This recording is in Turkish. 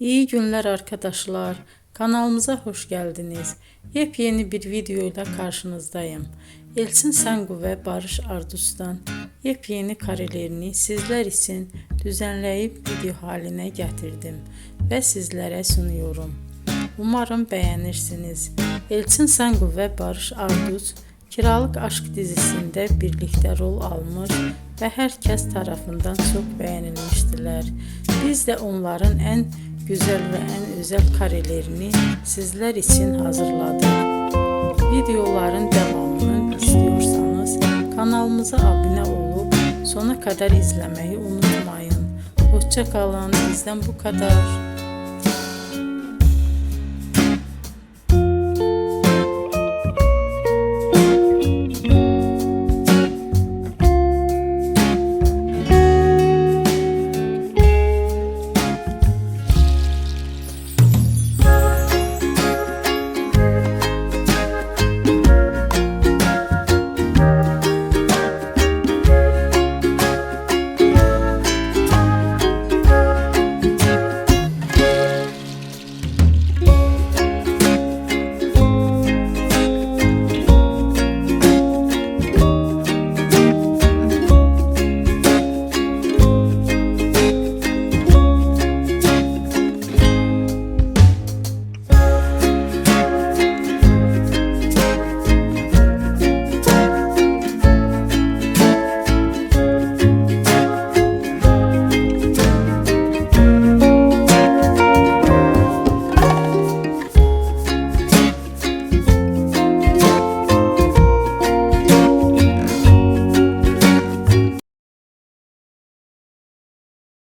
İyi günler arkadaşlar. Kanalımıza hoş geldiniz. Yepyeni bir video ile karşınızdayım. Elçin Sangu ve Barış Ardus'tan yepyeni karelerini sizler için düzenleyip video haline getirdim ve sizlere sunuyorum. Umarım beğenirsiniz. Elçin Sangu ve Barış Ardus Kiralık Aşk dizisinde birlikte rol almış ve herkes tarafından çok beğenilmiştiler. Biz de onların en güzel ve en özel karelerini sizler için hazırladık. Videoların devamını istiyorsanız kanalımıza abone olup sona kadar izlemeyi unutmayın. Hoşça kalın. Bizden bu kadar.